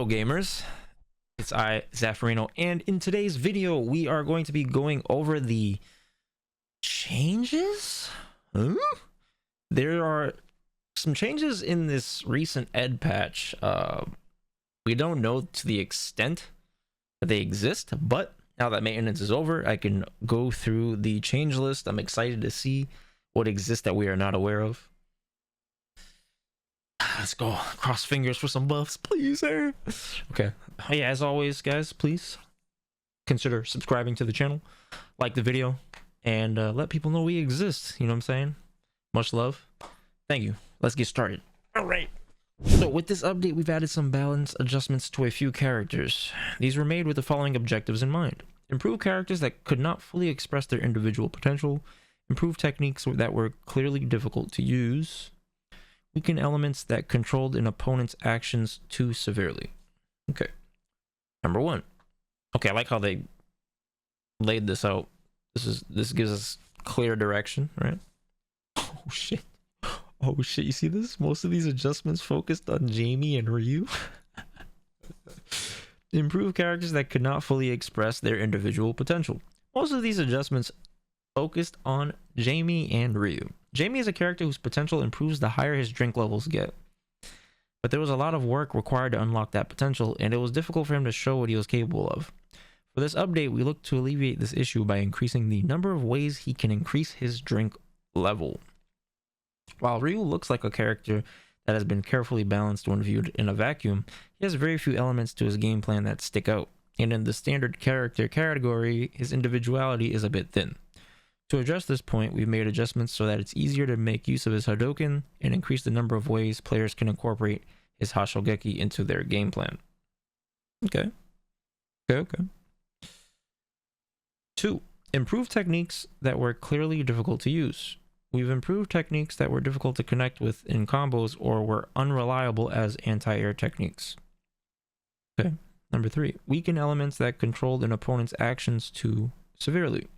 gamers, it's I, Zaferino, and in today's video we are going to be going over the changes? There are some changes in this recent ed patch. We don't know to the extent that they exist, but now that maintenance is over, I can go through the change list. I'm excited to see what exists that we are not aware of. Let's go. Cross fingers for some buffs, please, sir. Okay. Yeah, as always, guys, please consider subscribing to the channel, like the video, and let people know we exist. You know what I'm saying? Much love. Thank you. Let's get started. All right. So with this update, we've added some balance adjustments to a few characters. These were made with the following objectives in mind: improve characters that could not fully express their individual potential, improve techniques that were clearly difficult to use, weaken elements that controlled an opponent's actions too severely. Okay. Number one. Okay, I like how they laid this out. This gives us clear direction, right? Oh shit. Oh shit, you see this? Most of these adjustments focused on Jamie and Ryu. Improve characters that could not fully express their individual potential. Most of these adjustments focused on Jamie and Ryu. Jamie is a character whose potential improves the higher his drink levels get. But there was a lot of work required to unlock that potential, and it was difficult for him to show what he was capable of. For this update, we look to alleviate this issue by increasing the number of ways he can increase his drink level. While Ryu looks like a character that has been carefully balanced when viewed in a vacuum, he has very few elements to his game plan that stick out, and in the standard character category, his individuality is a bit thin. To address this point, we've made adjustments so that it's easier to make use of his Hadouken and increase the number of ways players can incorporate his Hashogeki into their game plan. Okay. 2. Improve techniques that were clearly difficult to use. We've improved techniques that were difficult to connect with in combos or were unreliable as anti-air techniques. Okay. Number 3. Weaken elements that controlled an opponent's actions too severely.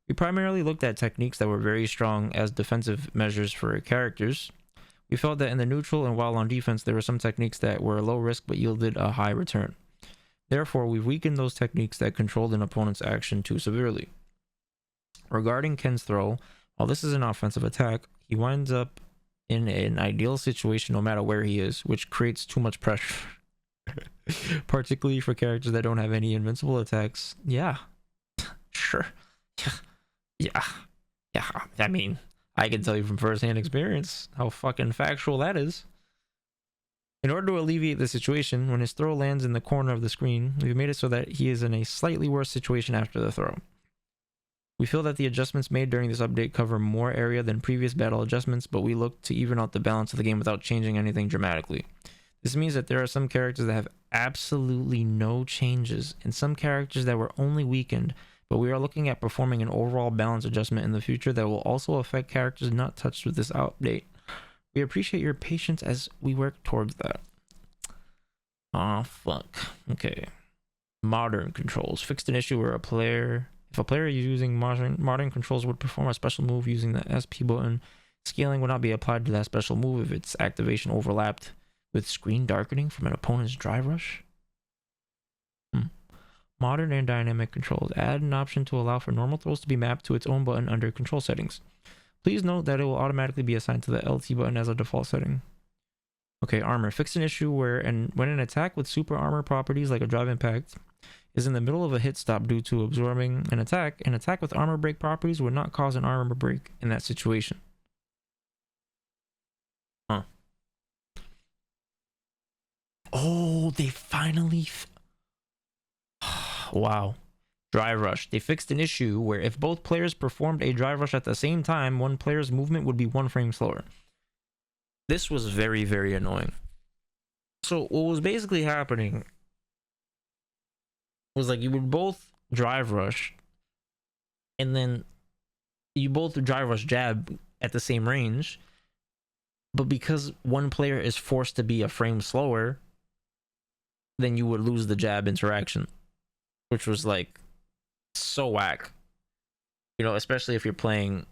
We primarily looked at techniques that were very strong as defensive measures for characters. We felt that in the neutral and while on defense, there were some techniques that were low risk but yielded a high return. Therefore, we've weakened those techniques that controlled an opponent's action too severely. Regarding Ken's throw, while this is an offensive attack, he winds up in an ideal situation no matter where he is, which creates too much pressure. Particularly for characters that don't have any invincible attacks. Yeah. Sure. Yeah. I mean, I can tell you from first-hand experience how fucking factual that is. In order to alleviate the situation, when his throw lands in the corner of the screen, we've made it so that he is in a slightly worse situation after the throw. We feel that the adjustments made during this update cover more area than previous battle adjustments, but we look to even out the balance of the game without changing anything dramatically. This means that there are some characters that have absolutely no changes, and some characters that were only weakened, but we are looking at performing an overall balance adjustment in the future that will also affect characters not touched with this update. We appreciate your patience as we work towards that. Aw, fuck. Okay. Modern controls. Fixed an issue where if a player using modern controls would perform a special move using the SP button, scaling would not be applied to that special move if its activation overlapped with screen darkening from an opponent's drive rush. Modern and dynamic controls. Add an option to allow for normal throws to be mapped to its own button under control settings. Please note that it will automatically be assigned to the LT button as a default setting. Okay, armor. Fix an issue where when an attack with super armor properties like a drive impact is in the middle of a hit stop due to absorbing an attack with armor break properties would not cause an armor break in that situation. Oh, they finally... Wow. Drive rush. They fixed an issue where if both players performed a drive rush at the same time, one player's movement would be 1 frame slower. This was very, very annoying. So what was basically happening was like you would both drive rush and then you both drive rush jab at the same range, but because one player is forced to be a frame slower, then you would lose the jab interaction, which was like so whack. You know, especially if you're playing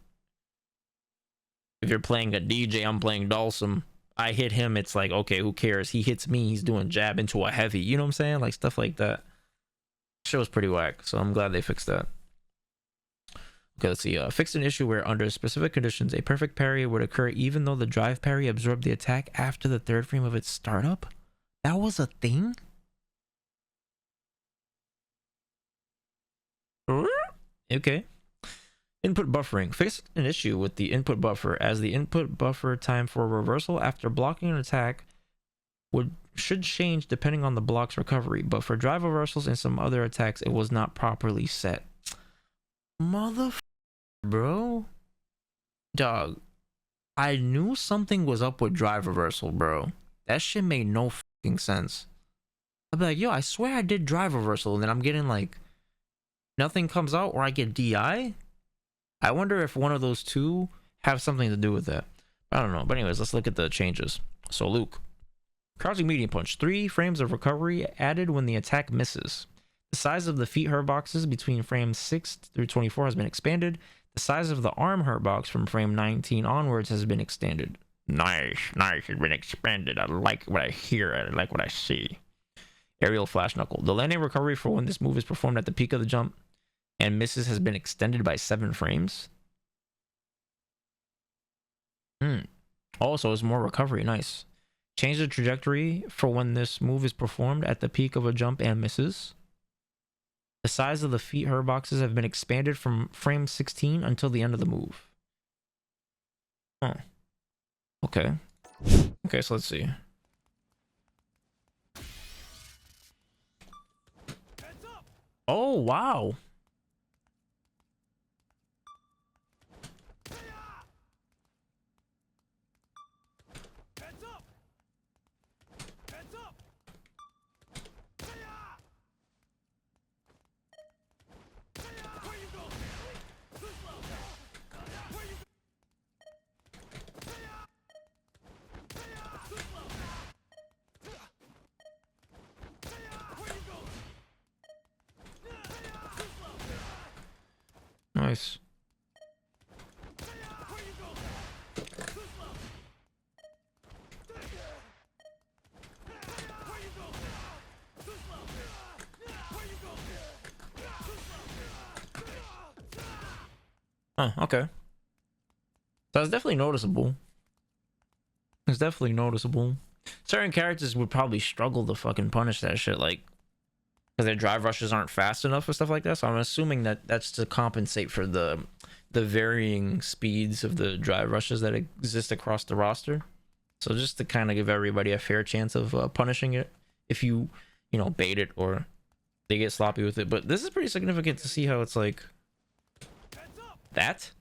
a Dee Jay, I'm playing Dhalsim, I hit him, it's like, okay, who cares? He hits me, he's doing jab into a heavy. You know what I'm saying? Like stuff like that. Shit was pretty whack. So I'm glad they fixed that. Okay, let's see. Fixed an issue where under specific conditions, a perfect parry would occur even though the drive parry absorbed the attack after the third frame of its startup. That was a thing? Okay. Input buffering. Fixed an issue with the input buffer as the input buffer time for reversal after blocking an attack should change depending on the block's recovery, but for drive reversals and some other attacks, it was not properly set. Motherfucker, bro. Dog. I knew something was up with drive reversal, bro. That shit made no fucking sense. I'd be like, yo, I swear I did drive reversal, and then I'm getting like nothing comes out, or I get DI. I wonder if one of those two have something to do with that. I don't know. But anyways, let's look at the changes. So Luke, crouching medium punch, 3 frames of recovery added when the attack misses. The size of the feet hurt boxes between frames 6 through 24 has been expanded. The size of the arm hurt box from frame 19 onwards has been extended. Nice, has been expanded. I like what I hear. I like what I see. Aerial flash knuckle. The landing recovery for when this move is performed at the peak of the jump and misses has been extended by 7 frames. Also, it's more recovery. Nice. Change the trajectory for when this move is performed at the peak of a jump and misses. The size of the feet hurt boxes have been expanded from frame 16 until the end of the move. Oh. Okay. Okay, so let's see. Oh, wow. Nice. Okay. That's definitely noticeable. It's definitely noticeable. Certain characters would probably struggle to fucking punish that shit, like, because their drive rushes aren't fast enough or stuff like that. So I'm assuming that that's to compensate for the varying speeds of the drive rushes that exist across the roster. So just to kind of give everybody a fair chance of punishing it if you bait it or they get sloppy with it. But this is pretty significant to see how it's like that.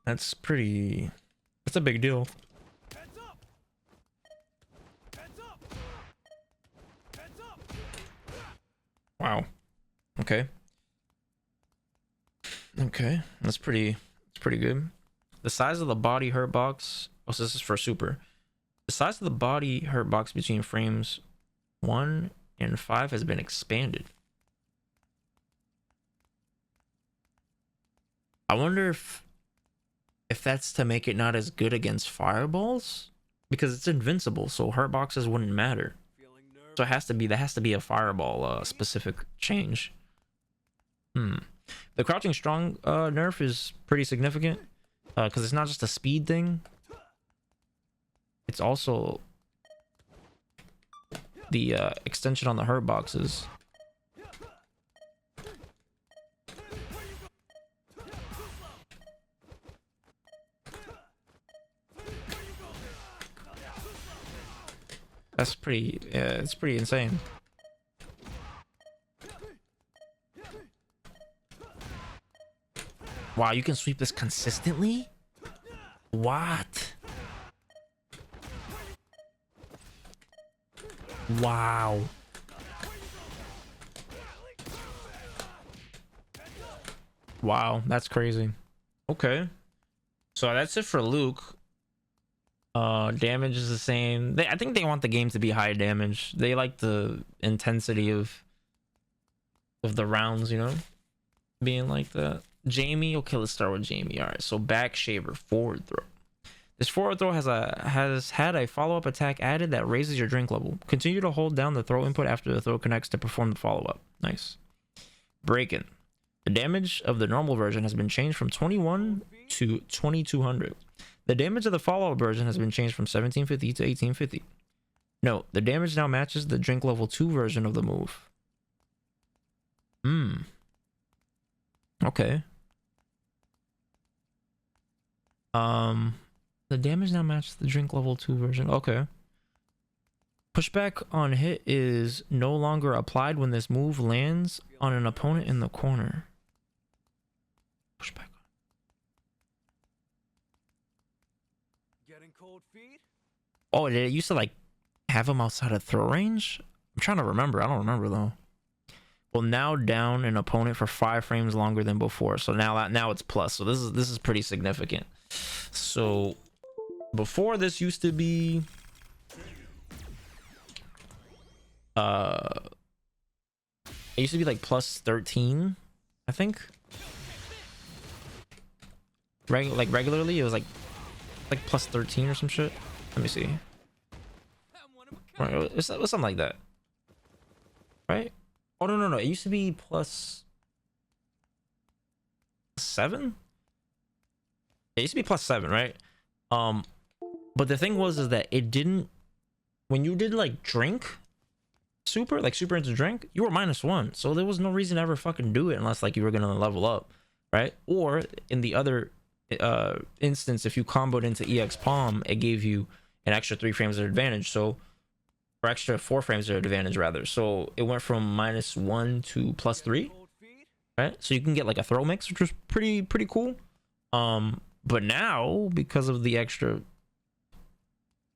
That's a big deal. Wow. Okay. Okay. That's pretty good. The size of the body hurt box. Oh, so this is for super. The size of the body hurt box between frames 1 and 5 has been expanded. I wonder if that's to make it not as good against fireballs, because it's invincible, so hurt boxes wouldn't matter. So that has to be a fireball specific change. The crouching strong nerf is pretty significant because it's not just a speed thing. It's also the extension on the hurt boxes. That's pretty, it's pretty insane. Wow, you can sweep this consistently? What? Wow. Wow, that's crazy. Okay. So that's it for Luke. Damage is the same. I think they want the game to be high damage. They like the intensity of the rounds, being like that. Jamie, okay, let's start with Jamie. All right, so back shaver, forward throw. This forward throw has had a follow-up attack added that raises your drink level. Continue to hold down the throw input after the throw connects to perform the follow-up. Nice. Break-in. The damage of the normal version has been changed from 21 to 2200. The damage of the follow-up version has been changed from 1750 to 1850. No, the damage now matches the drink level 2 version of the move. Okay. The damage now matches the drink level 2 version. Okay. Pushback on hit is no longer applied when this move lands on an opponent in the corner. Pushback. Getting cold feet? Oh, did it used to like have him outside of throw range? I'm trying to remember. I don't remember though. Well, now down an opponent for 5 frames longer than before. So now it's plus. So this is pretty significant. So before this used to be it used to be like plus 13, I think. Regularly it was like plus 13 or some shit. Let me see. Right, it was something like that, right? Oh no, it used to be plus 7. It used to be plus 7, right? But the thing was is that it didn't, when you did like drink super into drink, you were -1, so there was no reason to ever fucking do it unless like you were gonna level up, right? Or in the other instance, if you comboed into EX Palm, it gave you an extra 3 frames of advantage, so, or extra 4 frames of advantage rather. So it went from -1 to +3, right? So you can get like a throw mix, which was pretty cool. But now because of the extra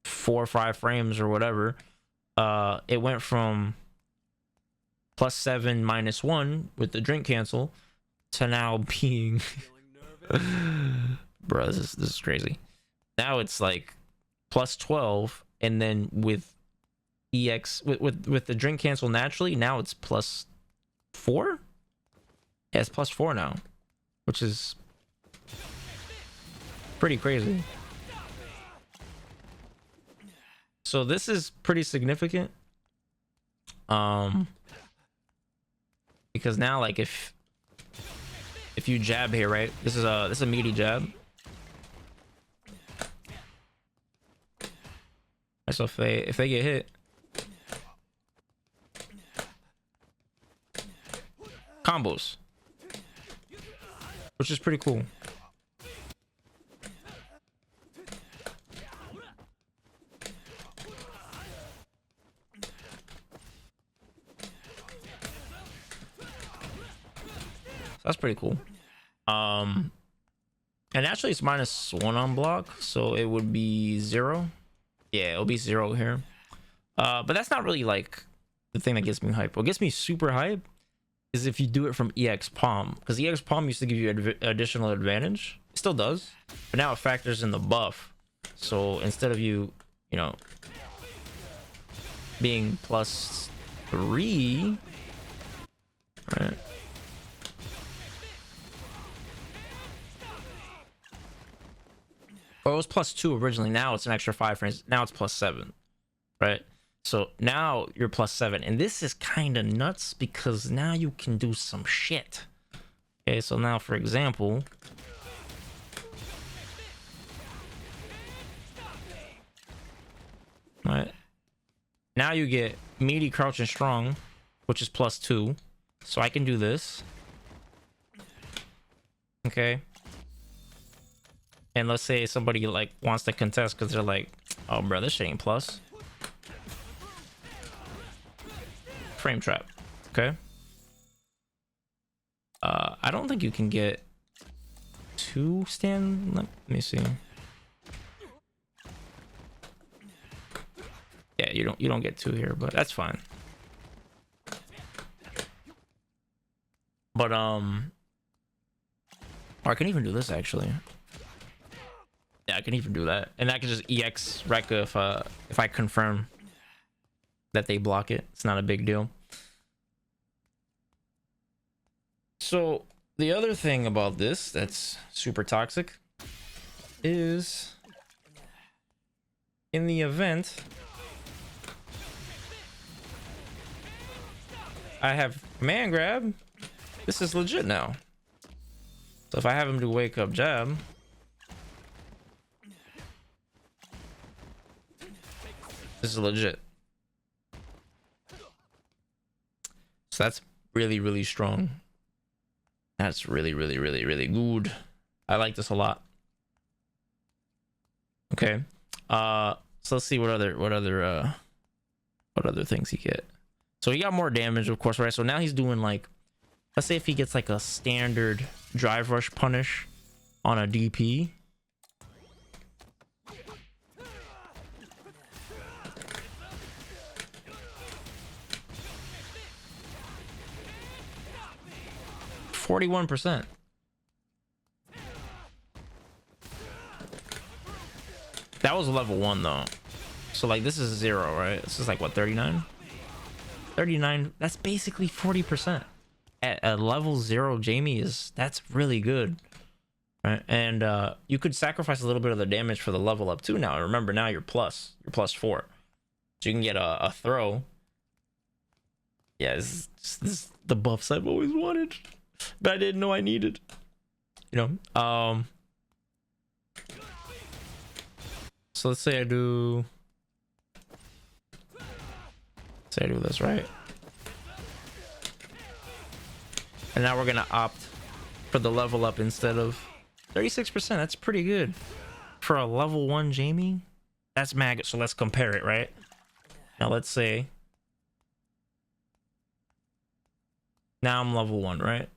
4 or 5 frames or whatever, it went from +7 -1 with the drink cancel to now being bro, this is crazy. Now it's like +12, and then with EX with the drink cancel naturally, now it's +4. Yeah, it's +4 now, which is pretty crazy. So this is pretty significant, because now like if you jab here, right, this is a meaty jab. So if they get hit, combos, which is pretty cool. That's pretty cool. And actually it's -1 on block, so it would be 0. Yeah, it'll be 0 here. But that's not really like the thing that gets me hype. What gets me super hype is if you do it from EX Palm, because EX Palm used to give you additional advantage. It still does, but now it factors in the buff. So instead of you know, being +3, right? Or it was +2 originally. Now it's an extra 5 frames. Now it's +7, right? So now you're +7, and this is kind of nuts because now you can do some shit. Okay, so now for example, right? Now you get meaty, crouch, and strong, which is +2. So I can do this. Okay. And let's say somebody like wants to contest because they're like, oh bro, this shit ain't plus. Frame trap. Okay. I don't think you can get 2 stand. Let me see. Yeah, you don't get 2 here, but that's fine. But or I can even do this actually. Yeah, I can even do that, and I can just EX Rekka if I confirm that they block it. It's not a big deal. So the other thing about this that's super toxic is in the event I have command grab, this is legit now. So if I have him do wake up jab, this is legit. So that's really, really strong. That's really, really, really, really good. I like this a lot. Okay. So let's see what other things he get. So he got more damage, of course, right? So now he's doing like, let's say if he gets like a standard drive rush punish on a DP. %. That was level 1 though. So like this is 0, right? This is like what, 39? 39, that's basically 40%. At a level 0 Jamie that's really good. Right? And you could sacrifice a little bit of the damage for the level up too now. Remember, now you're plus 4. So you can get a throw. Yeah, this is the buffs I've always wanted, but I didn't know I needed. You know, so let's say I do this, right? And now we're gonna opt for the level up instead of 36%. That's pretty good for a level 1 Jamie. That's mad. So let's compare it, right? Now let's say now I'm level 1, right?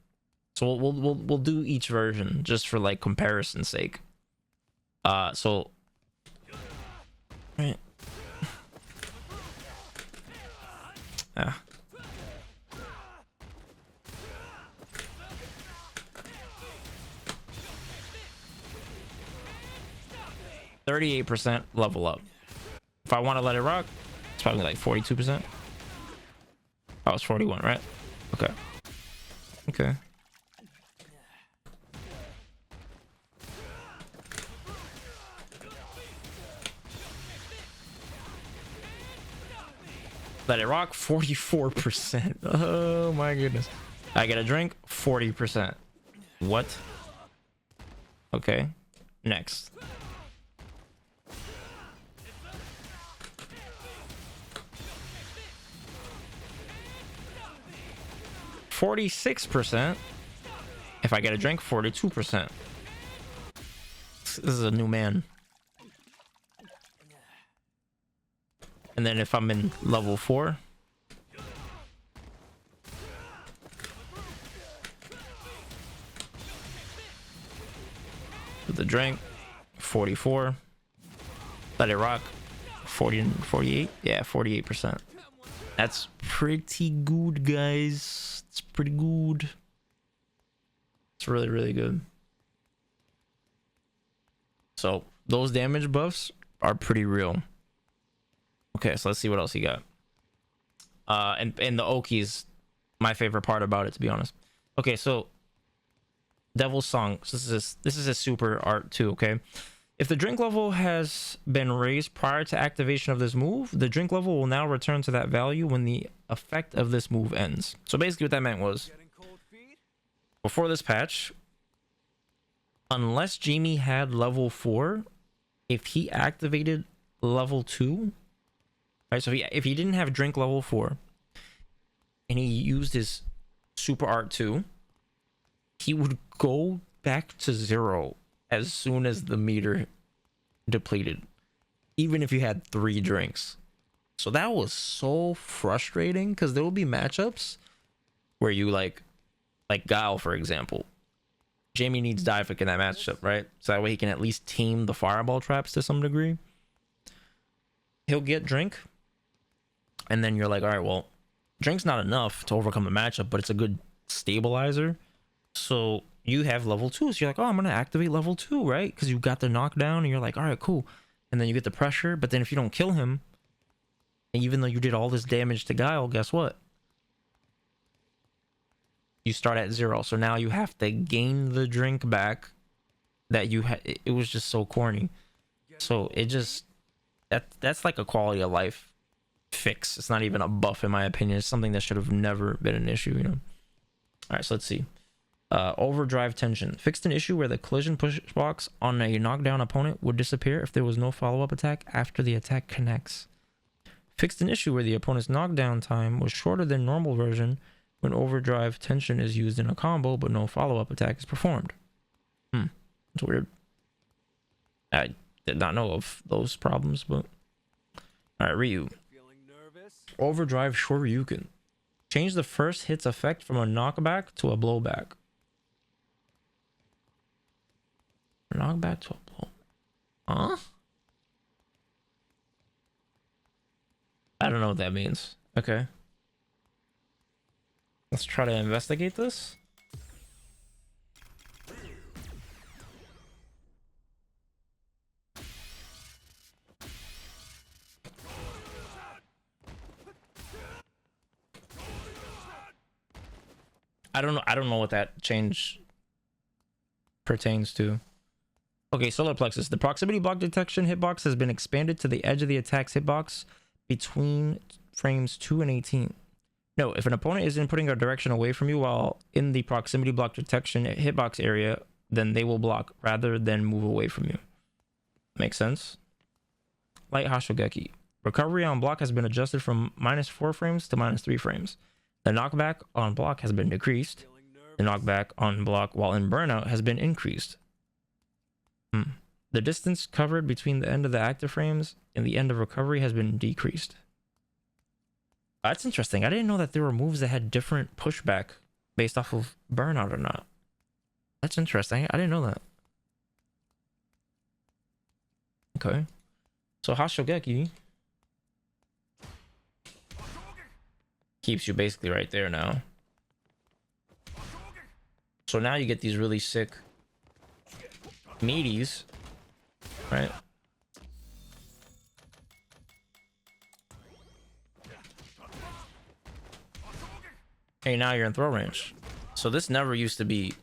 So we'll do each version just for like comparison's sake. So right. 38% level up. If I want to let it rock, it's probably like 42%. Oh, it's 41, right? Okay. Okay. Let it rock, 44%. Oh my goodness. I get a drink, 40%. What? Okay. Next. %. If I get a drink, 42%. This is a new man. And then if I'm in level 4, with the drink, 44. Let it rock, 40 and 48. Yeah, 48%. That's pretty good, guys. It's pretty good. It's really, really good. So those damage buffs are pretty real. Okay, so let's see what else he got. And the Oki is my favorite part about it, to be honest. Okay, so Devil's Song. So this is a super art too. Okay, if the drink level has been raised prior to activation of this move, the drink level will now return to that value when the effect of this move ends. So basically, what that meant was, before this patch, unless Jamie had level 4, if he activated level 2. Right, so if he didn't have drink level 4 and he used his super art 2, he would go back to 0 as soon as the meter depleted, even if you had 3 drinks. So that was so frustrating, because there will be matchups where you like Guile, for example. Jamie needs Divic in that matchup, right? So that way he can at least tame the fireball traps to some degree. He'll get drink, and then you're like, all right, well, drink's not enough to overcome the matchup, but it's a good stabilizer. So you have level 2, so you're like, oh, I'm gonna activate level 2, right? Because you got the knockdown, and you're like, all right, cool. And then you get the pressure, but then if you don't kill him, and even though you did all this damage to Guile, guess what? You start at 0. So now you have to gain the drink back that you had. It was just so corny. So it just That's like a quality of life fix. It's not even a buff in my opinion. It's something that should have never been an issue, you know. All right, so let's see. Overdrive tension. Fixed an issue where the collision push box on a knockdown opponent would disappear if there was no follow-up attack after the attack connects. Fixed an issue where the opponent's knockdown time was shorter than normal version when overdrive tension is used in a combo but no follow-up attack is performed. That's weird. I did not know of those problems, but... Alright, Ryu. Feeling nervous? Overdrive Shoryuken. Change the first hit's effect from a knockback to a blowback. Knockback to a blow. Huh? I don't know what that means. Okay. Let's try to investigate this. I don't know what that change pertains to. Okay, solar plexus. The proximity block detection hitbox has been expanded to the edge of the attack's hitbox between frames 2 and 18. No, if an opponent is inputting a direction away from you while in the proximity block detection hitbox area, then they will block rather than move away from you. Makes sense? Light Hashogeki. Recovery on block has been adjusted from -4 frames to -3 frames. The knockback on block has been decreased. The knockback on block while in burnout has been increased. The distance covered between the end of the active frames and the end of recovery has been decreased. That's interesting. I didn't know that there were moves that had different pushback based off of burnout or not. That's interesting. I didn't know that. Okay. So Hashogeki keeps you basically right there now. So now you get these really sick meaties, right? Hey, now you're in throw range. So this never used to be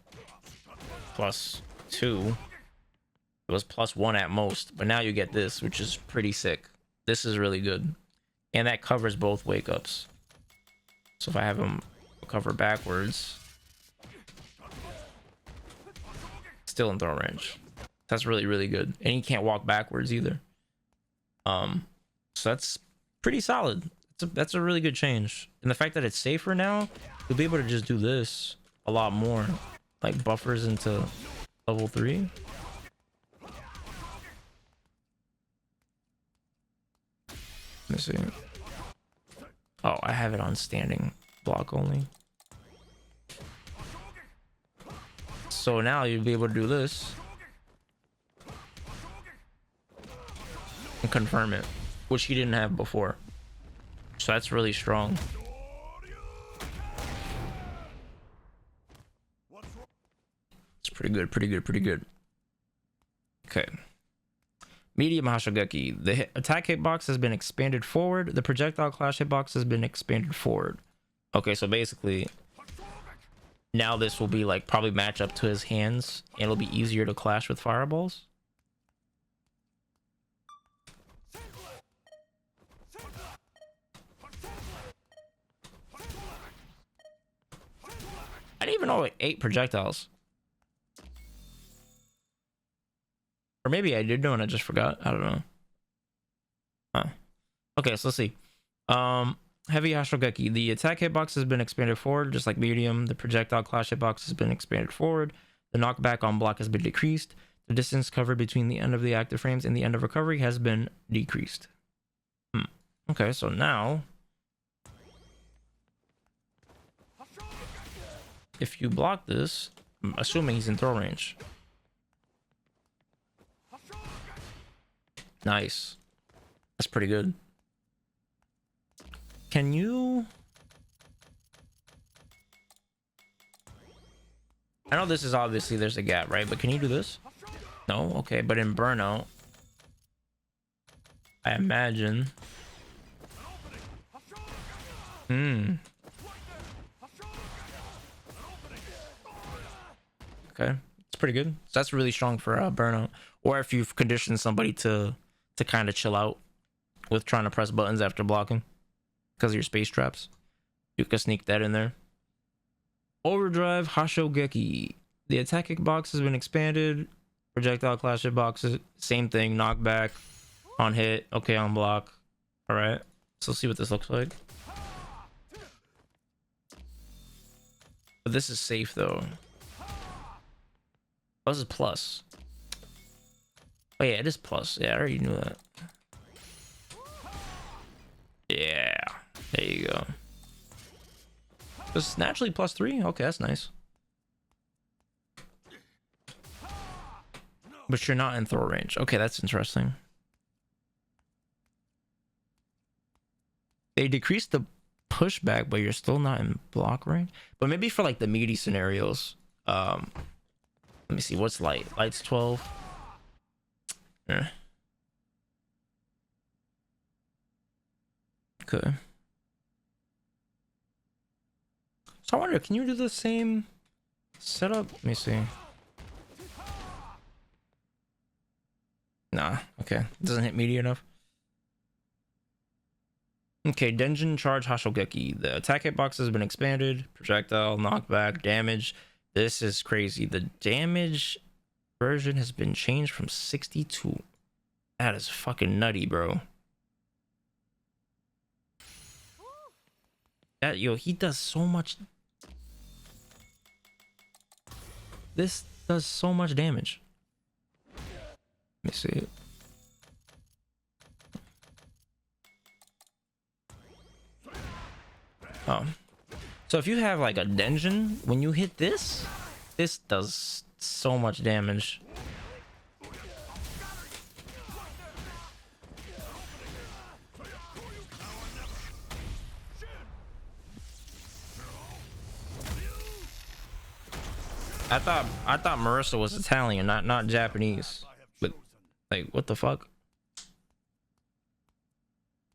+2. It was +1 at most, but now you get this, which is pretty sick. This is really good. And that covers both wake ups. So if I have him cover backwards, still in throw range. That's really, really good. And he can't walk backwards either. So that's pretty solid. That's a really good change. And the fact that it's safer now, you'll be able to just do this a lot more. Like buffers into level 3. Let me see. Oh, I have it on standing block only. So now you'll be able to do this and confirm it, which he didn't have before. So that's really strong. It's pretty good, pretty good, pretty good. Okay. Medium Hashogeki. The attack hitbox has been expanded forward. The projectile clash hitbox has been expanded forward. Okay, so basically now this will be like probably match up to his hands and it'll be easier to clash with fireballs. I didn't even know it 8 projectiles. Or maybe I did know and I just forgot. I don't know. Okay, so let's see. Heavy Hashogeki. The attack hitbox has been expanded forward, just like medium. The projectile clash hitbox has been expanded forward. The knockback on block has been decreased. The distance covered between the end of the active frames and the end of recovery has been decreased. Okay, so now if you block this, I'm assuming he's in throw range. Nice. That's pretty good. Can you... I know this is obviously there's a gap, right? But can you do this? No? Okay, but in burnout, I imagine... Okay, it's pretty good. So that's really strong for burnout. Or if you've conditioned somebody to kind of chill out with trying to press buttons after blocking because of your space traps. You can sneak that in there. Overdrive Hashogeki. The attack hitbox has been expanded. Projectile clash hitboxes, same thing. Knockback on hit. Okay, on block. All right. So let's see what this looks like. But this is safe though. Oh, this is plus. Oh yeah, it is plus. Yeah, I already knew that. Yeah, there you go. It's naturally +3. Okay, that's nice. But you're not in throw range. Okay, that's interesting. They decreased the pushback, but you're still not in block range. But maybe for like the meaty scenarios. Let me see. What's light? Light's 12. Yeah. Okay. So I wonder, can you do the same setup? Let me see. Nah, okay. It doesn't hit meaty enough. Okay, Denjin Charge Hashogeki. The attack hitbox has been expanded. Projectile, knockback, damage. This is crazy. The damage version has been changed from 62. That is fucking nutty, bro. That, yo, he does so much. This does so much damage. Let me see it. Oh. So if you have like a Denjin, when you hit this, this does so much damage. I thought Marissa was Italian, not Japanese. But like, what the fuck?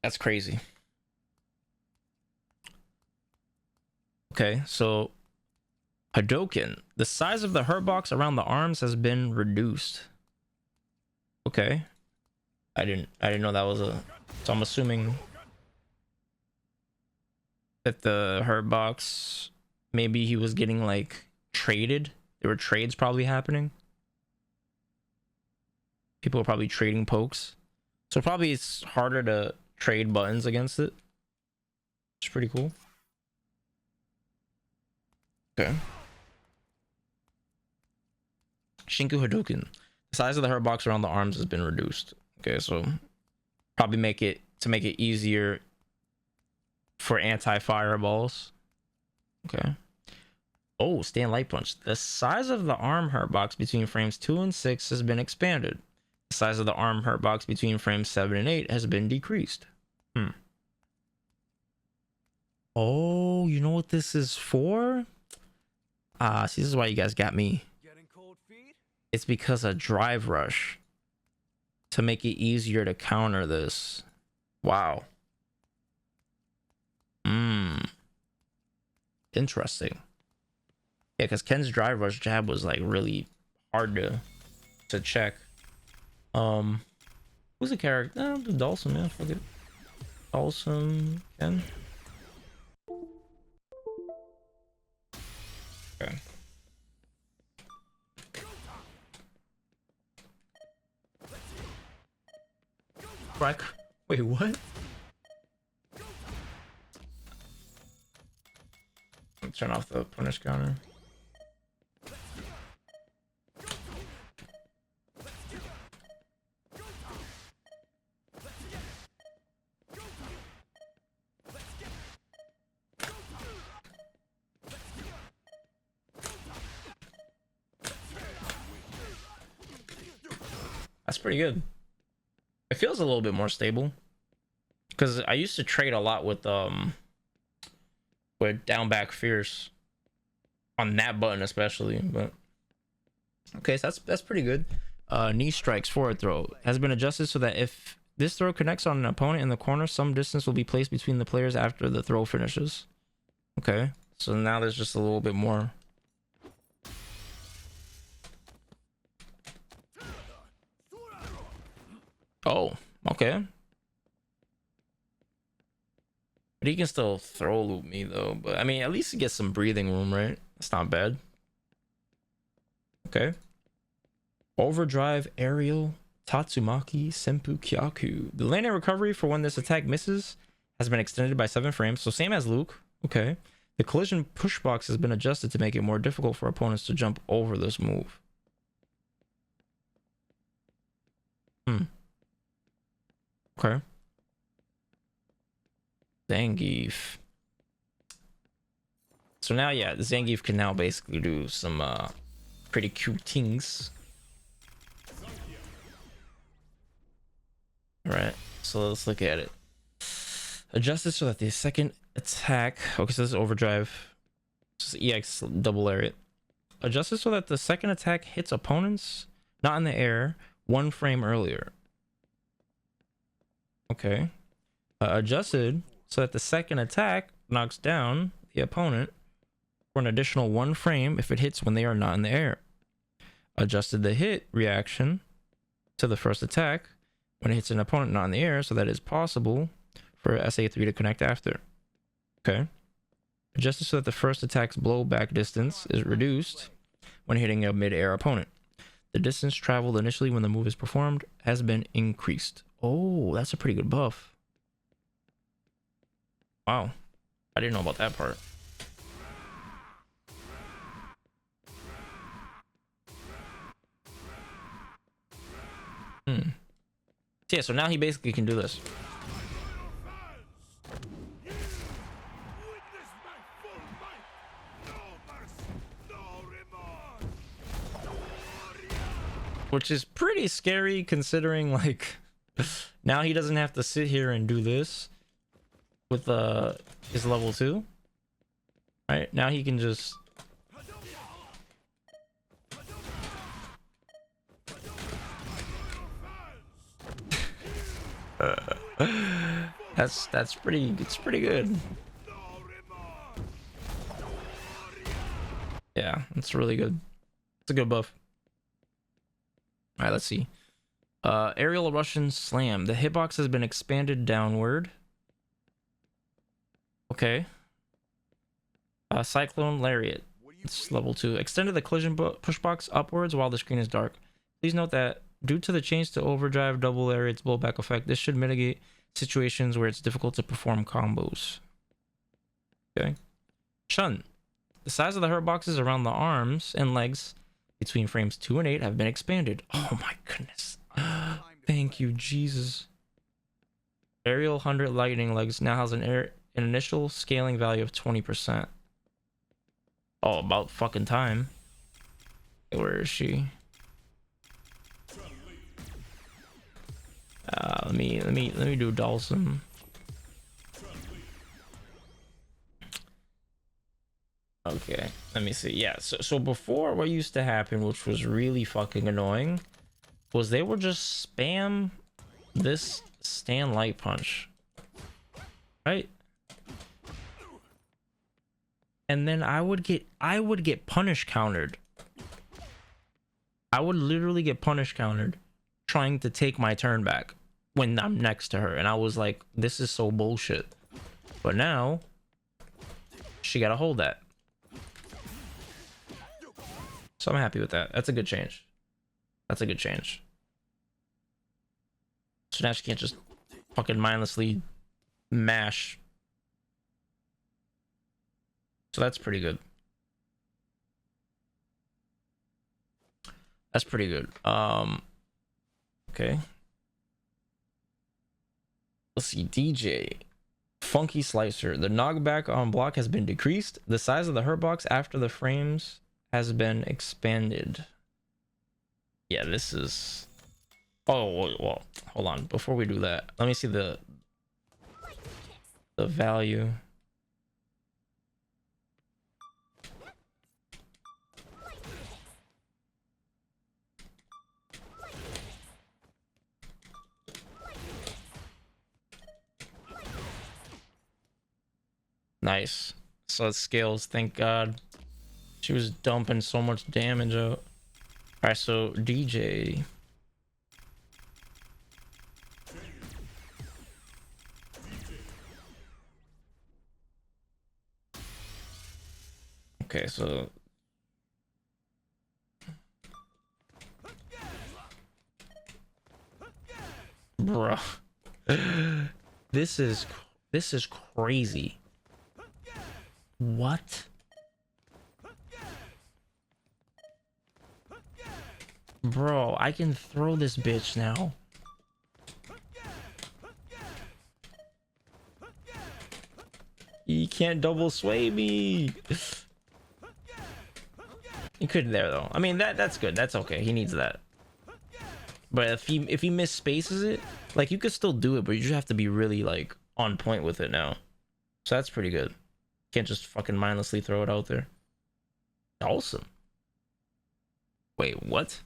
That's crazy. Okay, so Hadoken. The size of the hurt box around the arms has been reduced. Okay. I didn't know that was a, so I'm assuming that the hurt box, maybe he was getting like traded. There were trades probably happening. People are probably trading pokes. So probably it's harder to trade buttons against it. It's pretty cool. Okay. Shinku Hadouken. The size of the hurt box around the arms has been reduced. Okay, so probably make it easier for anti-fireballs. Okay. Oh, stand light punch. The size of the arm hurt box between frames 2 and 6 has been expanded. The size of the arm hurt box between frames 7 and 8 has been decreased. Oh, you know what this is for? See, this is why you guys got me. Getting cold feet? It's because of drive rush. To make it easier to counter this. Wow. Interesting. Yeah, because Ken's drive rush jab was like really hard to check. Who's the character? No, the Dhalsim, yeah, fuck it. Dhalsim, Ken. Okay. Right. Wait, what? Turn off the punish counter. That's pretty good. It feels a little bit more stable. Because I used to trade a lot with down back fierce on that button especially, but okay, so that's pretty good. Knee strikes forward throw has been adjusted so that if this throw connects on an opponent in the corner, some distance will be placed between the players after the throw finishes. Okay, so now there's just a little bit more. Oh, okay. But he can still throw loop me though. But I mean, at least he gets some breathing room, right? That's not bad. Okay. Overdrive Aerial Tatsumaki Senpu Kyaku. The landing recovery for when this attack misses has been extended by 7 frames. So same as Luke. Okay. The collision push box has been adjusted to make it more difficult for opponents to jump over this move. Okay. Zangief. So now, yeah, Zangief can now basically do some pretty cute things. Alright, so let's look at it. Adjust it so that the second attack... Okay, so this is overdrive. This is EX double lariat. Adjust it so that the second attack hits opponents not in the air 1 frame earlier. Okay. Adjusted so that the second attack knocks down the opponent for an additional 1 frame if it hits when they are not in the air. Adjusted the hit reaction to the first attack when it hits an opponent not in the air so that it's possible for SA3 to connect after. Okay. Adjusted so that the first attack's blowback distance is reduced when hitting a mid-air opponent. The distance traveled initially when the move is performed has been increased. Oh, that's a pretty good buff. Wow. I didn't know about that part. Yeah, so now he basically can do this. Which is pretty scary considering, like, now he doesn't have to sit here and do this with his level 2. Right? Now he can just... That's pretty, it's pretty good. Yeah, it's really good. It's a good buff. All right, let's see. Aerial Russian Slam. The hitbox has been expanded downward. Okay. Cyclone Lariat. It's level 2. Extended the collision push box upwards while the screen is dark. Please note that due to the change to overdrive double lariat's blowback effect, this should mitigate situations where it's difficult to perform combos. Okay. Chun. The size of the hurt boxes around the arms and legs between frames 2 and 8 have been expanded. Oh my goodness. Thank you, Jesus. Aerial 100 lightning legs now has an initial scaling value of 20%. Oh, about fucking time. Where is she? Let me do Dhalsim. Okay, let me see. Yeah, so before, what used to happen, which was really fucking annoying, was they would just spam this stand light punch, right? And then I would get punish countered. I would literally get punish countered trying to take my turn back when I'm next to her, and I was like, this is so bullshit. But now she gotta hold that. So I'm happy with that. That's a good change. That's a good change. So now she can't just fucking mindlessly mash. So that's pretty good. That's pretty good. Okay. Let's see. Dee Jay. Funky Slicer. The knockback on block has been decreased. The size of the hurt box after the frames has been expanded. Yeah, this is... Oh, well, hold on. Before we do that, let me see the value. Nice. So it scales, thank God. She was dumping so much damage out. Alright, so Dee Jay. Okay, so bro, this is crazy. What? Bro, I can throw this bitch now. He can't double sway me. He couldn't there though. I mean that's good. That's okay. He needs that. But if he misspaces it, like you could still do it, but you just have to be really like on point with it now. So that's pretty good. Can't just fucking mindlessly throw it out there. Awesome. Wait, what?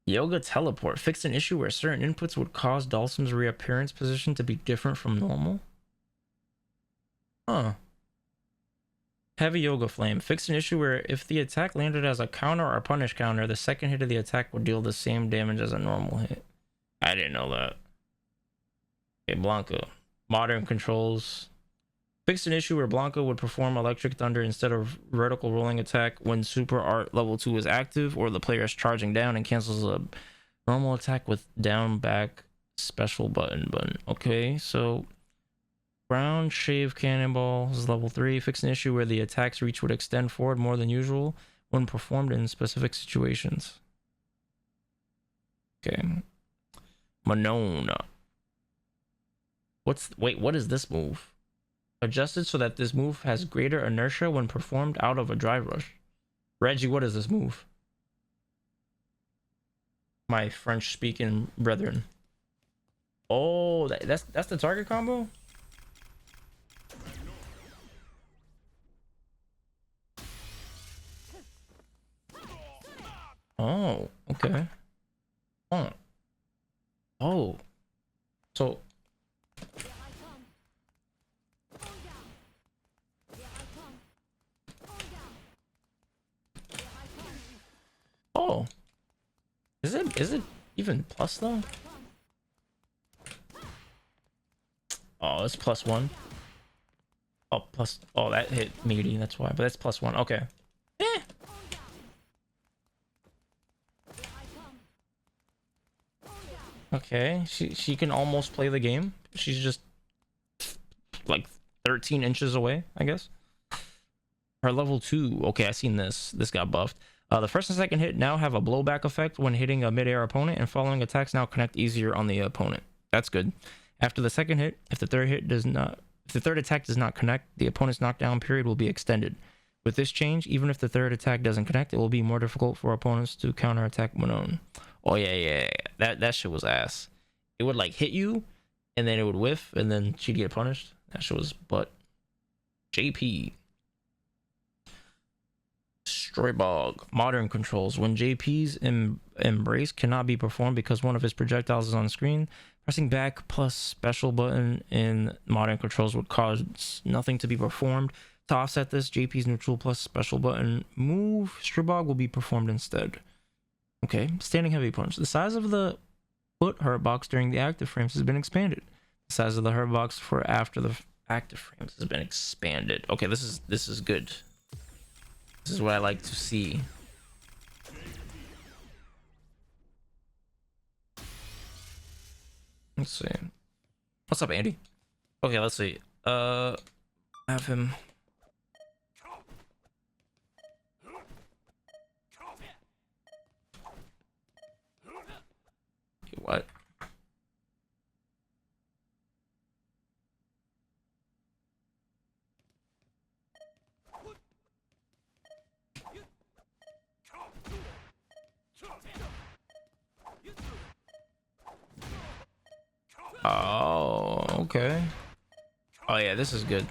Yoga teleport. Fixed an issue where certain inputs would cause Dhalsim's reappearance position to be different from normal. Huh. Heavy yoga flame. Fixed an issue where if the attack landed as a counter or punish counter, the second hit of the attack would deal the same damage as a normal hit. I didn't know that. Okay, Blanka. Modern controls. Fixed an issue where Blanka would perform electric thunder instead of vertical rolling attack when super art level 2 is active, or the player is charging down and cancels a normal attack with down back special button. Okay, so ground shave cannonball is level 3. Fix an issue where the attack's reach would extend forward more than usual when performed in specific situations. Okay. Manon. Wait, what is this move? Adjusted so that this move has greater inertia when performed out of a drive rush. Reggie, what is this move? My French speaking brethren. Oh, that's the target combo? Oh, okay. Oh. So oh. Is it even plus though? Oh, it's +1. Oh, plus. Oh, that hit meaty. That's why. But that's +1. Okay. Eh. Okay. She can almost play the game. She's just like 13 inches away, I guess. Her level 2. Okay, I seen this. This got buffed. The first and second hit now have a blowback effect when hitting a mid-air opponent, and following attacks now connect easier on the opponent. That's good. After the second hit, if the third attack does not connect, the opponent's knockdown period will be extended. With this change, even if the third attack doesn't connect, it will be more difficult for opponents to counterattack Manon. Oh yeah. That shit was ass. It would like hit you, and then it would whiff, and then she'd get punished. That shit was butt. JP. Stroybog. Modern controls. When JP's embrace cannot be performed because one of his projectiles is on screen, pressing back plus special button in modern controls would cause nothing to be performed. To offset this, JP's neutral plus special button move, Stroybog, will be performed instead. Okay, standing heavy punch. The size of the foot hurt box during the active frames has been expanded. The size of the hurt box for after the active frames has been expanded. Okay, this is good. This is what I like to see. Let's see. What's up, Andy? Okay, let's see. Have him. What? Oh, okay. Oh yeah, this is good.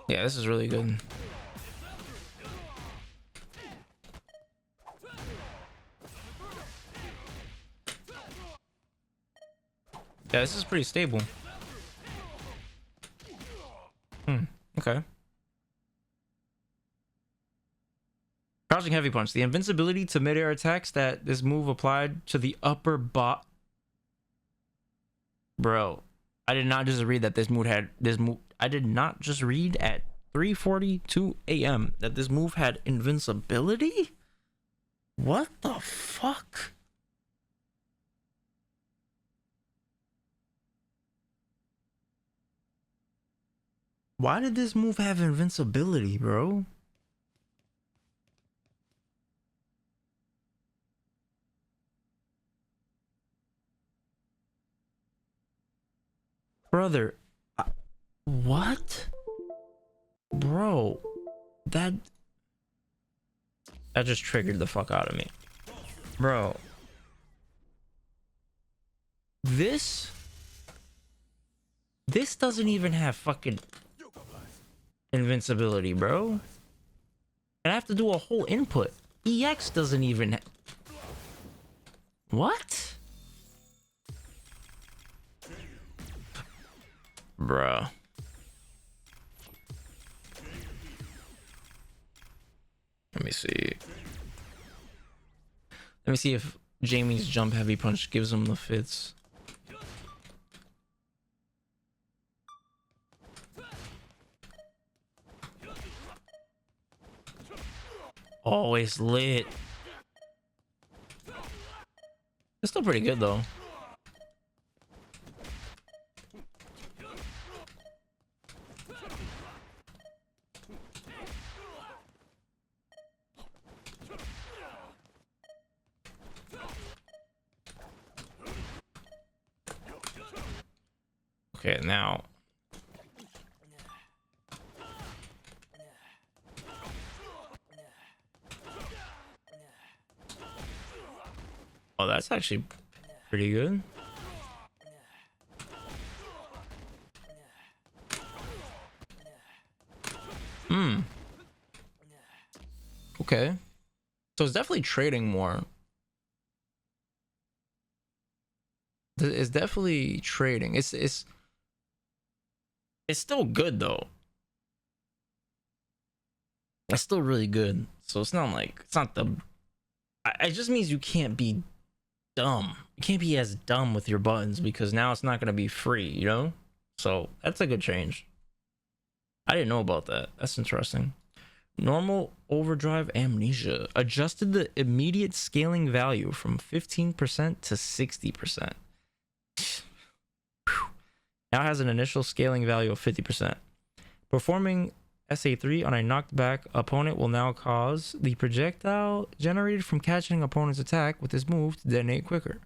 Yeah, this is really good. Yeah, this is pretty stable. Okay. Crouching heavy punch. The invincibility to mid-air attacks that this move applied to the upper bot Bro, I did not just read that this move had this move. I did not just read at 3:42 a.m. that this move had invincibility. What the fuck? Why did this move have invincibility, bro? Brother, what? Bro, that just triggered the fuck out of me. Bro. This doesn't even have fucking invincibility, bro. And I have to do a whole input. EX doesn't even what? Bruh. Let me see. Let me see if Jamie's jump heavy punch gives him the fits. Always lit. It's still pretty good though. Okay, now. Oh, that's actually pretty good. Okay. So it's definitely trading more. It's definitely trading. It's still good though. It's still really good. So it's not like it's not the. It just means you can't be dumb. You can't be as dumb with your buttons because now it's not gonna be free. You know. So that's a good change. I didn't know about that. That's interesting. Normal overdrive amnesia adjusted the immediate scaling value from 15% to 60%. Now has an initial scaling value of 50%. Performing SA3 on a knocked back opponent will now cause the projectile generated from catching opponent's attack with this move to detonate quicker.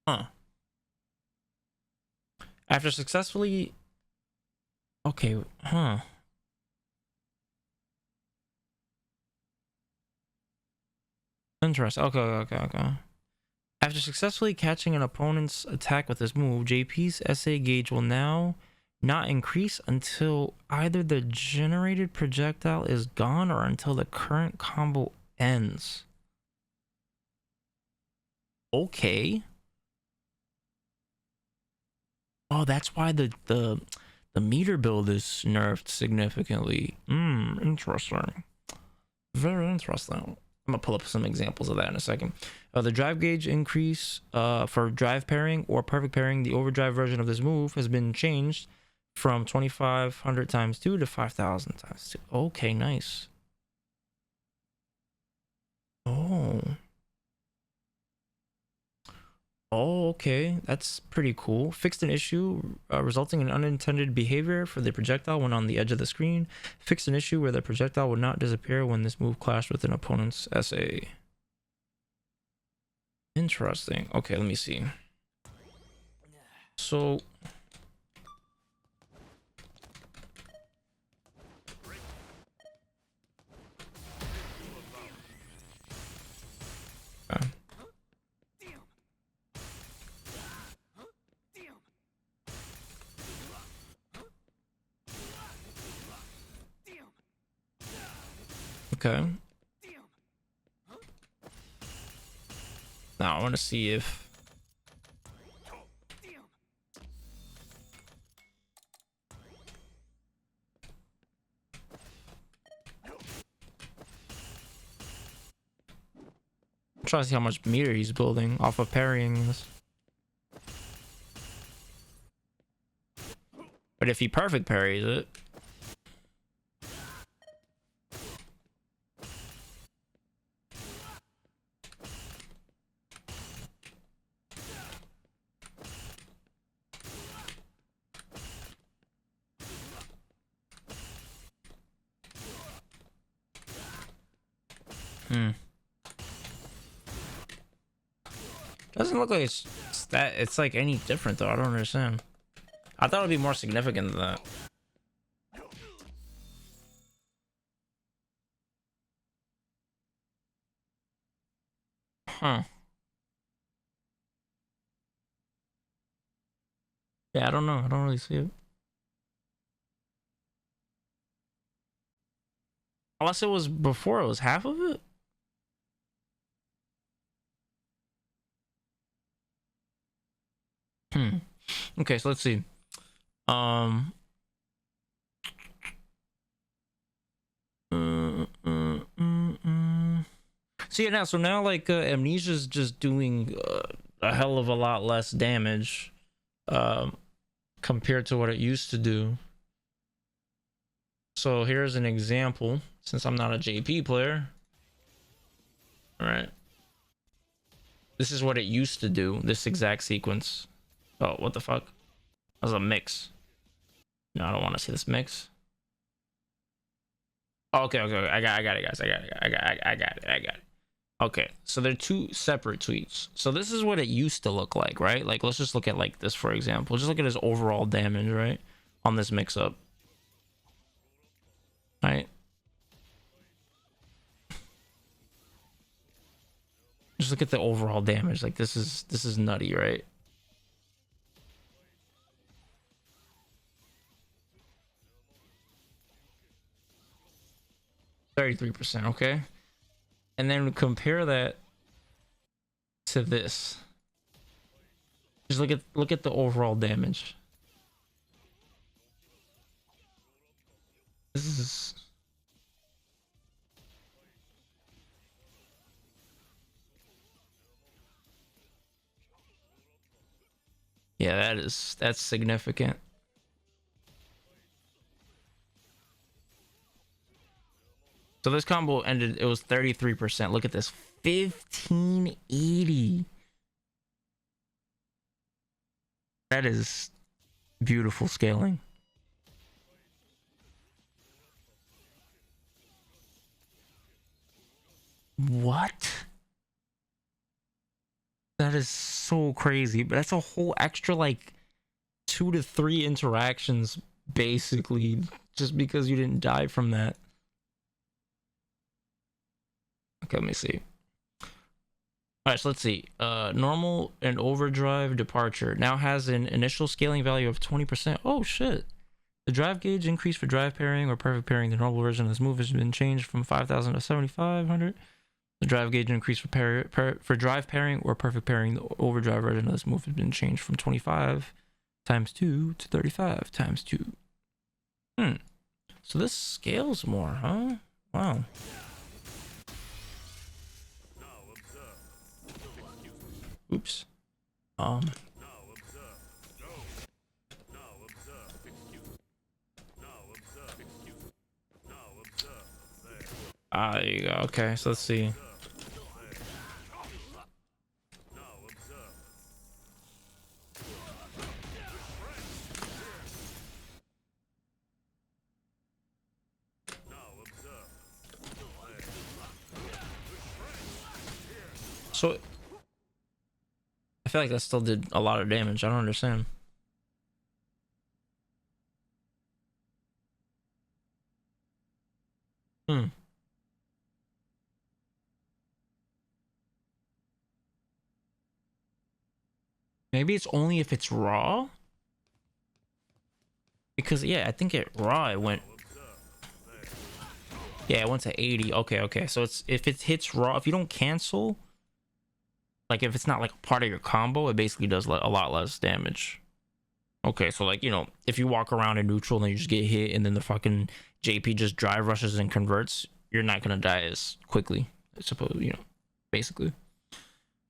Huh. After successfully... Okay, huh. Interesting. Okay. After successfully catching an opponent's attack with this move, JP's SA gauge will now not increase until either the generated projectile is gone or until the current combo ends. Okay. Oh, that's why the meter build is nerfed significantly. Interesting. Very interesting. I'm gonna pull up some examples of that in a second. The drive gauge increase for drive pairing or perfect pairing, the overdrive version of this move has been changed from 2500 times 2 to 5000 times 2. Okay, nice. Oh, okay. That's pretty cool. Fixed an issue resulting in unintended behavior for the projectile when on the edge of the screen. Fixed an issue where the projectile would not disappear when this move clashed with an opponent's SA. Interesting. Okay, let me see. So... Okay. Now I want to see if... trying to see how much meter he's building off of parrying this. But if he perfect parries it, doesn't look like it's like any different though. I don't understand. I thought it'd be more significant than that. Huh. Yeah, I don't know. I don't really see it. Unless it was before it was half of it? Okay, so let's see. See it now. So now, like, Amnesia's just doing a hell of a lot less damage compared to what it used to do. So here's an example. Since I'm not a JP player, all right. This is what it used to do. This exact sequence. Oh, what the fuck? That was a mix. No, I don't want to see this mix. Oh, okay. I got it, guys. I got it. Okay, so they're two separate tweets. So this is what it used to look like, right? Like, let's just look at like this, for example. Just look at his overall damage, right? On this mix-up. Right? Just look at the overall damage. Like, this is nutty, right? %, okay? And then compare that to this. Just look at the overall damage. This is yeah, that's significant. So this combo ended, it was 33%. Look at this, 1580. That is beautiful scaling. What? That is so crazy. But that's a whole extra like 2 to 3 interactions basically, just because you didn't die from that. Okay, let me see. All right, so let's see. Normal and overdrive departure now has an initial scaling value of 20%. Oh shit. The drive gauge increase for drive pairing or perfect pairing. The normal version of this move has been changed from 5,000 to 7,500. The drive gauge increase for drive pairing or perfect pairing. The overdrive version of this move has been changed from 25 times 2 to 35 times 2. So this scales more, huh? Wow. Oops. There you go. Okay, so let's see. So I feel like that still did a lot of damage. I don't understand. Maybe it's only if it's raw? Because yeah, I think it raw it went. Yeah, it went to 80. Okay. So it's if it hits raw, if you don't cancel, like if it's not like a part of your combo, it basically does a lot less damage. Okay, so like, you know, if you walk around in neutral and you just get hit and then the fucking JP just drive rushes and converts, you're not gonna die as quickly, I suppose, you know, basically.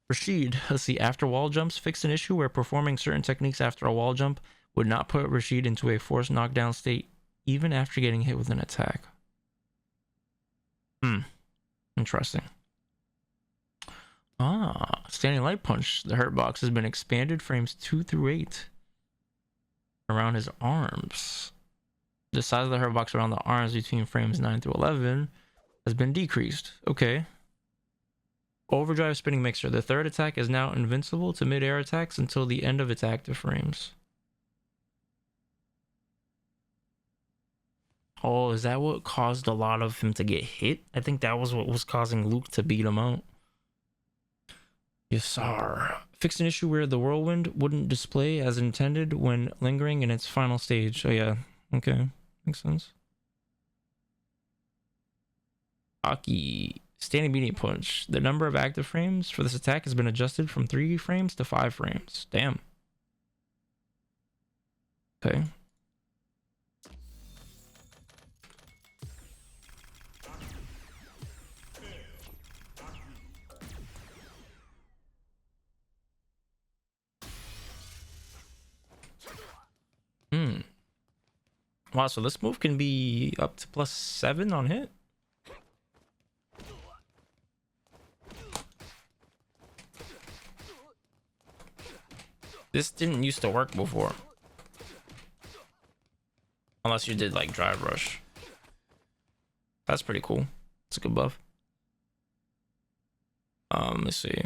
Rashid, let's see. After wall jumps, fixed an issue where performing certain techniques after a wall jump would not put Rashid into a forced knockdown state even after getting hit with an attack. Interesting. Standing light punch. The hurt box has been expanded frames 2 through 8 around his arms. The size of the hurt box around the arms between frames 9 through 11 has been decreased. Okay. Overdrive spinning mixer. The third attack is now invincible to mid-air attacks until the end of its active frames. Oh, is that what caused a lot of him to get hit? I think that was what was causing Luke to beat him out. Yes, sir. Fixed an issue where the whirlwind wouldn't display as intended when lingering in its final stage. Oh, yeah. Okay. Makes sense. A.K.I. Standing medium punch. The number of active frames for this attack has been adjusted from 3 frames to 5 frames. Damn. Okay. Wow, so this move can be up to +7 on hit. This didn't used to work before. Unless you did like drive rush. That's pretty cool. It's a good buff. Let's see.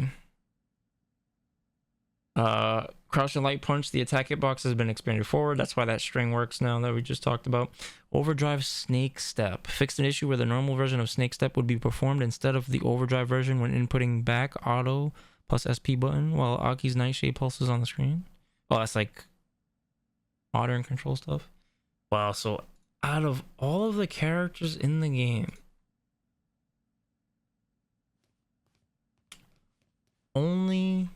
Crouch and light punch. The attack hitbox has been expanded forward. That's why that string works now that we just talked about. Overdrive snake step. Fixed an issue where the normal version of snake step would be performed instead of the overdrive version when inputting back auto plus SP button while A.K.I.'s nightshade pulses on the screen. Oh, that's like modern control stuff. Wow, so out of all of the characters in the game, only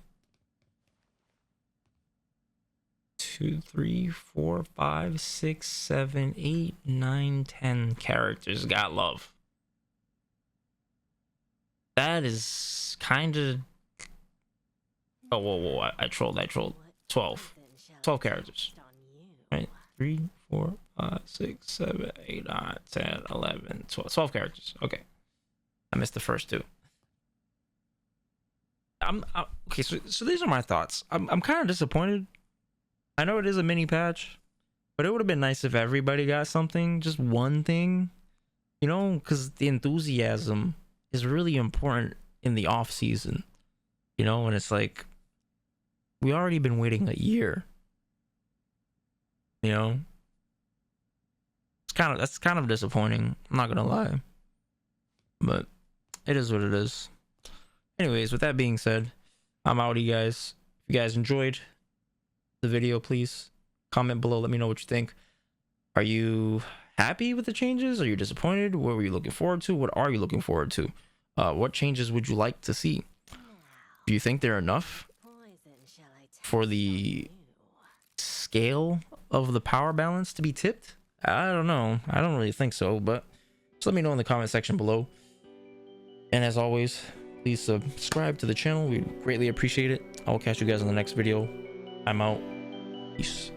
2, 3, 4, 5, 6, 7, 8, 9, 10 characters got love. That is kind of... Oh, whoa, I trolled. 12 characters. Right? 3, 4, 5, 6, 7, 8, 9, 10, 11, 12 characters. Okay. I missed the first 2. Okay, so these are my thoughts. I'm kind of disappointed. I know it is a mini patch, but it would have been nice if everybody got something, just one thing, you know, because the enthusiasm is really important in the off season, you know, and it's like we already been waiting a year, you know. That's kind of disappointing. I'm not gonna lie, but it is what it is. Anyways, with that being said, I'm out, you guys. If you guys enjoyed the video, please comment below, let me know what you think. Are you happy with the changes? Are you disappointed? What were you looking forward to? What are you looking forward to? What changes would you like to see? Do you think they're enough for the scale of the power balance to be tipped? I don't know. I don't really think so, but just let me know in the comment section below. And as always, please subscribe to the channel. We greatly appreciate it. I will catch you guys in the next video. I'm out. Peace.